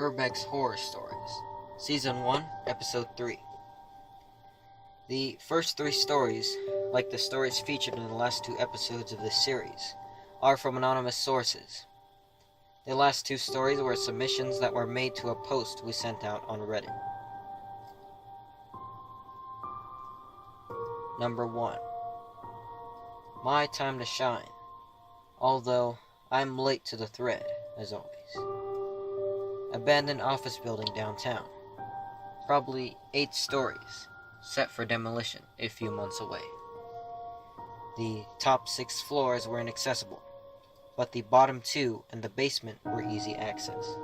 Urbex Horror Stories, Season 1, Episode 3. The first 3 stories, like the stories featured in the last 2 episodes of this series, are from anonymous sources. The last 2 stories were submissions that were made to a post we sent out on Reddit. Number 1. My time to shine, although I'm late to the thread, as always. Abandoned office building downtown. Probably 8 stories, set for demolition a few months away. The top 6 floors were inaccessible, but the bottom 2 and the basement were easy access.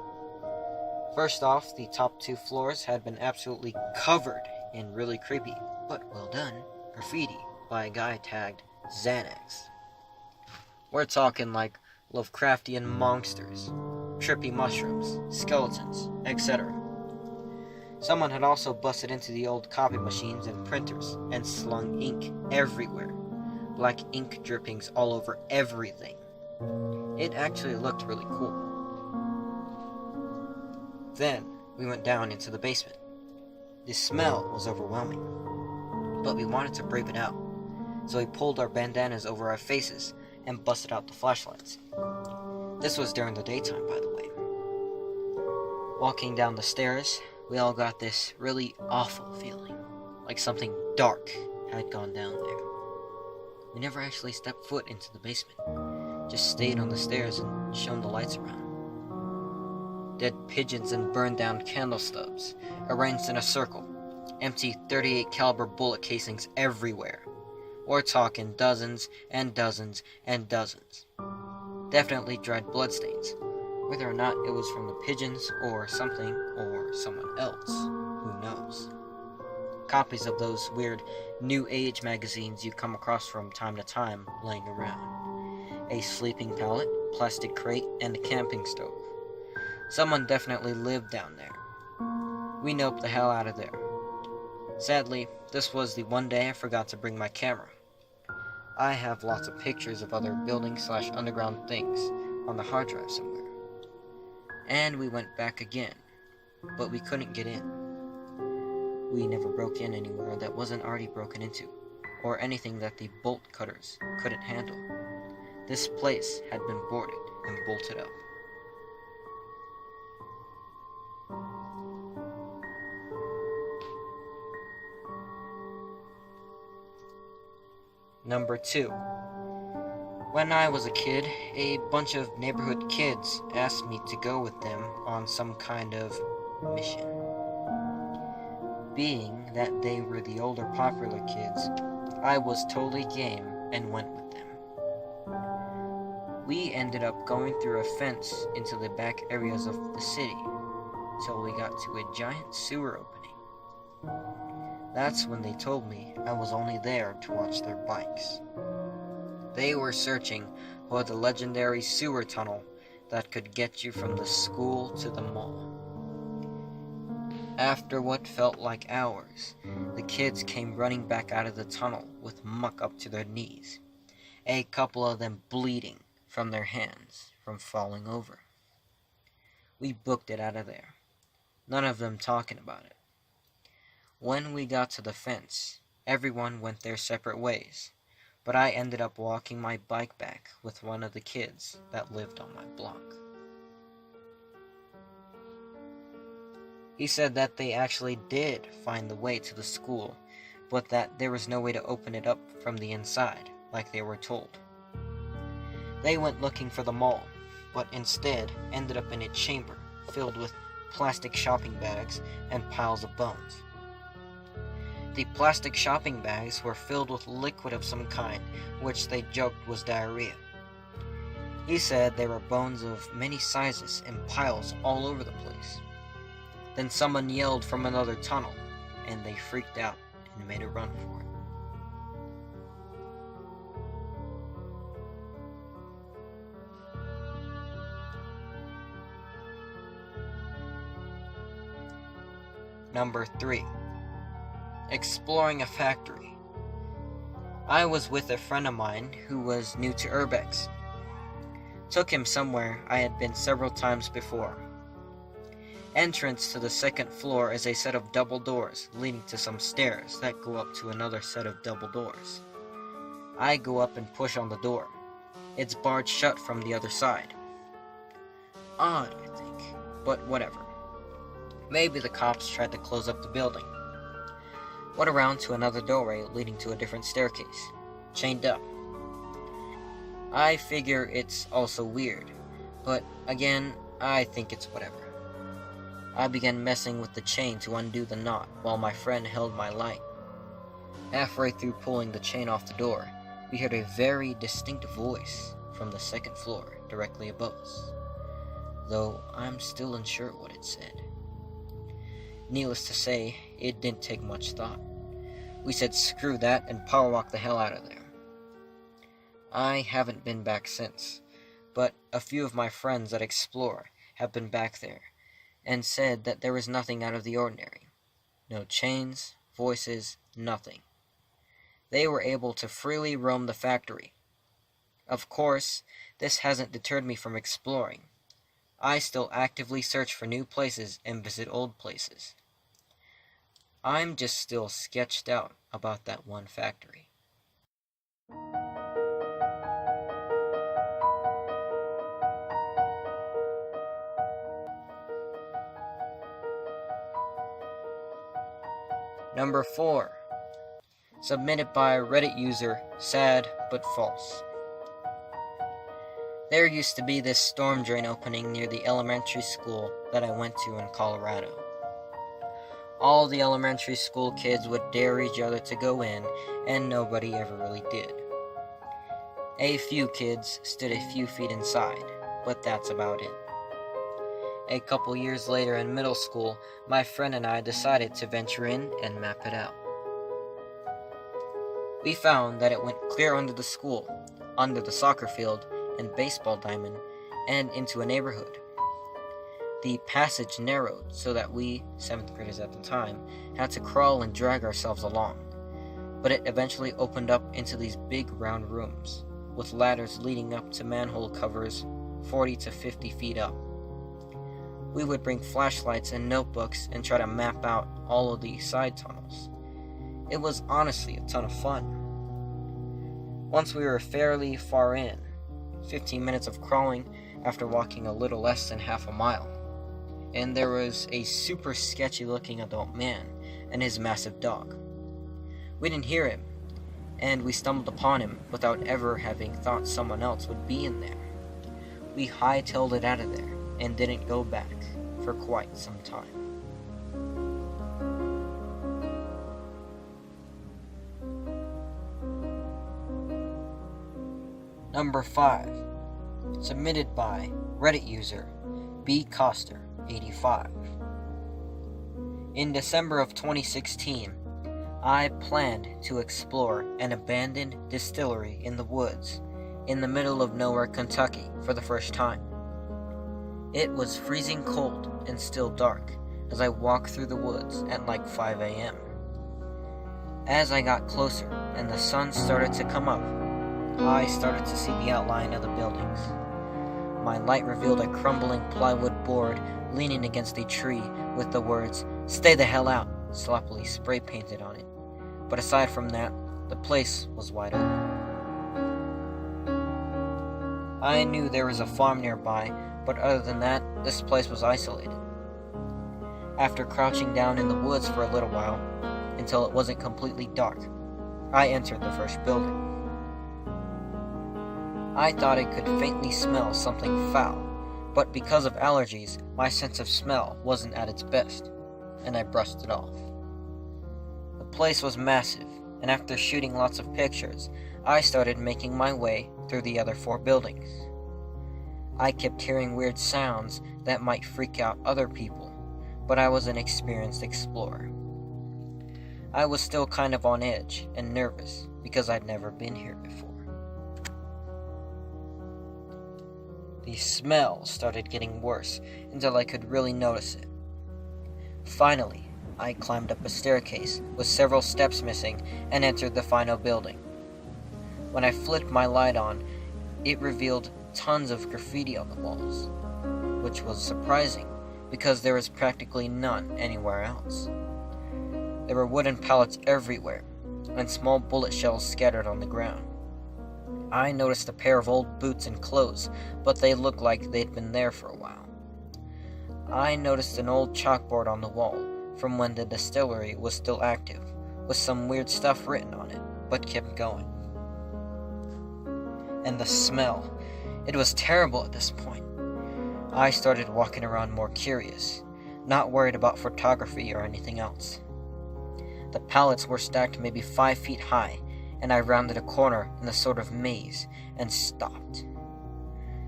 First off, the top 2 floors had been absolutely covered in really creepy, but well done, graffiti by a guy tagged Xanax. We're talking like Lovecraftian monsters, trippy mushrooms, skeletons, etc. Someone had also busted into the old copy machines and printers and slung ink everywhere. Black ink drippings all over everything. It actually looked really cool. Then we went down into the basement. The smell was overwhelming, but we wanted to brave it out, so we pulled our bandanas over our faces and busted out the flashlights. This was during the daytime, by the way. Walking down the stairs, we all got this really awful feeling, like something dark had gone down there. We never actually stepped foot into the basement, just stayed on the stairs and shone the lights around. Dead pigeons and burned down candle stubs, arranged in a circle, empty .38 caliber bullet casings everywhere. We're talking dozens and dozens and dozens. Definitely dried bloodstains. Whether or not it was from the pigeons or something or someone else, who knows. Copies of those weird New Age magazines you come across from time to time laying around. A sleeping pallet, plastic crate, and a camping stove. Someone definitely lived down there. We noped the hell out of there. Sadly, this was the one day I forgot to bring my camera. I have lots of pictures of other building/underground things on the hard drive somewhere. And we went back again, but we couldn't get in. We never broke in anywhere that wasn't already broken into, or anything that the bolt cutters couldn't handle. This place had been boarded and bolted up. Number 2. When I was a kid, a bunch of neighborhood kids asked me to go with them on some kind of mission. Being that they were the older popular kids, I was totally game and went with them. We ended up going through a fence into the back areas of the city till we got to a giant sewer opening. That's when they told me I was only there to watch their bikes. They were searching for the legendary sewer tunnel that could get you from the school to the mall. After what felt like hours, the kids came running back out of the tunnel with muck up to their knees, a couple of them bleeding from their hands from falling over. We booked it out of there, none of them talking about it. When we got to the fence, everyone went their separate ways, but I ended up walking my bike back with one of the kids that lived on my block. He said that they actually did find the way to the school, but that there was no way to open it up from the inside, like they were told. They went looking for the mall, but instead ended up in a chamber filled with plastic shopping bags and piles of bones. The plastic shopping bags were filled with liquid of some kind, which they joked was diarrhea. He said there were bones of many sizes in piles all over the place. Then someone yelled from another tunnel, and they freaked out and made a run for it. Number 3. Exploring a factory. I was with a friend of mine who was new to Urbex. Took him somewhere I had been several times before. entrance to the second floor is a set of double doors leading to some stairs that go up to another set of double doors. I go up and push on the door. It's barred shut from the other side. Odd, I think, but whatever. Maybe the cops tried to close up the building. Went around to another doorway leading to a different staircase, chained up. I figure it's also weird, but again, I think it's whatever. I began messing with the chain to undo the knot while my friend held my light. Halfway through pulling the chain off the door, we heard a very distinct voice from the second floor directly above us, though I'm still unsure what it said. Needless to say, it didn't take much thought. We said screw that and power walked the hell out of there. I haven't been back since, but a few of my friends that explore have been back there and said that there was nothing out of the ordinary. No chains, voices, nothing. They were able to freely roam the factory. Of course, this hasn't deterred me from exploring. I still actively search for new places and visit old places. I'm just still sketched out about that one factory. Number 4. Submitted by Reddit user Sad But False. There used to be this storm drain opening near the elementary school that I went to in Colorado. All the elementary school kids would dare each other to go in, and nobody ever really did. A few kids stood a few feet inside, but that's about it. A couple years later in middle school, my friend and I decided to venture in and map it out. We found that it went clear under the school, under the soccer field and baseball diamond, and into a neighborhood. The passage narrowed so that we, 7th graders at the time, had to crawl and drag ourselves along, but it eventually opened up into these big round rooms, with ladders leading up to manhole covers 40 to 50 feet up. We would bring flashlights and notebooks and try to map out all of the side tunnels. It was honestly a ton of fun. Once we were fairly far in, 15 minutes of crawling after walking a little less than half a mile, and there was a super sketchy looking adult man and his massive dog. We didn't hear him, and we stumbled upon him without ever having thought someone else would be in there. We hightailed it out of there and didn't go back for quite some time. Number 5. Submitted by Reddit user bcoster85. In December of 2016, I planned to explore an abandoned distillery in the woods in the middle of nowhere, Kentucky for the first time. It was freezing cold and still dark as I walked through the woods at like 5 a.m. As I got closer and the sun started to come up, I started to see the outline of the buildings. My light revealed a crumbling plywood board leaning against a tree with the words, "Stay the hell out," sloppily spray painted on it. But aside from that, the place was wide open. I knew there was a farm nearby, but other than that, this place was isolated. After crouching down in the woods for a little while, until it wasn't completely dark, I entered the first building. I thought I could faintly smell something foul, but because of allergies, my sense of smell wasn't at its best, and I brushed it off. The place was massive, and after shooting lots of pictures, I started making my way through the other 4 buildings. I kept hearing weird sounds that might freak out other people, but I was an experienced explorer. I was still kind of on edge and nervous because I'd never been here before. The smell started getting worse until I could really notice it. Finally, I climbed up a staircase with several steps missing and entered the final building. When I flipped my light on, it revealed tons of graffiti on the walls, which was surprising because there was practically none anywhere else. There were wooden pallets everywhere, and small bullet shells scattered on the ground. I noticed a pair of old boots and clothes, but they looked like they'd been there for a while. I noticed an old chalkboard on the wall from when the distillery was still active, with some weird stuff written on it, but kept going. And the smell. It was terrible at this point. I started walking around more curious, not worried about photography or anything else. The pallets were stacked maybe 5 feet high, and I rounded a corner in a sort of maze and stopped.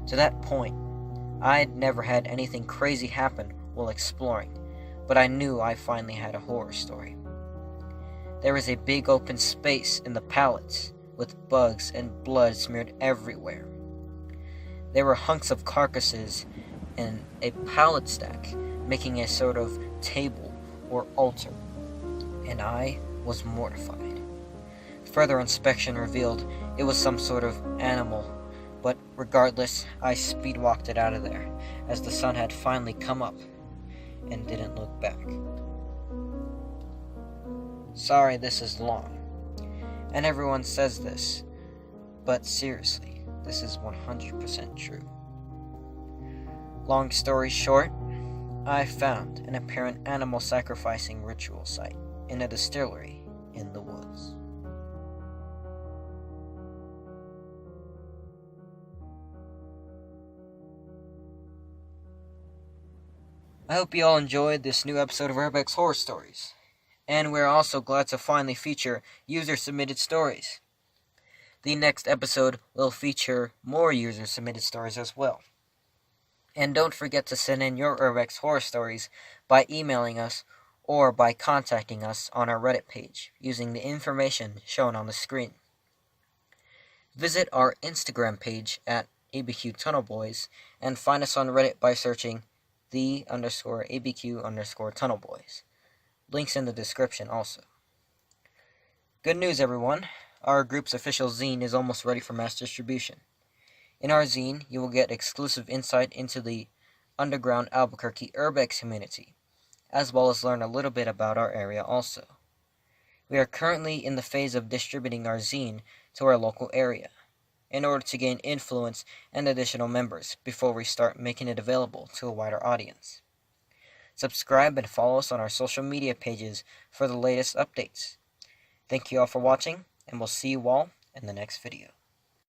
To that point, I had never had anything crazy happen while exploring, but I knew I finally had a horror story. There was a big open space in the pallets, with bugs and blood smeared everywhere. There were hunks of carcasses in a pallet stack, making a sort of table or altar, and I was mortified. Further inspection revealed it was some sort of animal, but regardless, I speed-walked it out of there, as the sun had finally come up, and didn't look back. Sorry this is long, and everyone says this, but seriously, this is 100% true. Long story short, I found an apparent animal sacrificing ritual site in a distillery in the woods. I hope you all enjoyed this new episode of Urbex Horror Stories, and we're also glad to finally feature user-submitted stories. The next episode will feature more user-submitted stories as well. And don't forget to send in your Urbex horror stories by emailing us or by contacting us on our Reddit page using the information shown on the screen. Visit our Instagram page at ABQ Tunnelboys and find us on Reddit by searching _ABQ_Tunnelboys. Links in the description also. Good news, everyone. Our group's official zine is almost ready for mass distribution. In our zine, you will get exclusive insight into the underground Albuquerque Urbex community, as well as learn a little bit about our area also. We are currently in the phase of distributing our zine to our local area, in order to gain influence and additional members before we start making it available to a wider audience. Subscribe and follow us on our social media pages for the latest updates. Thank you all for watching, and we'll see you all in the next video.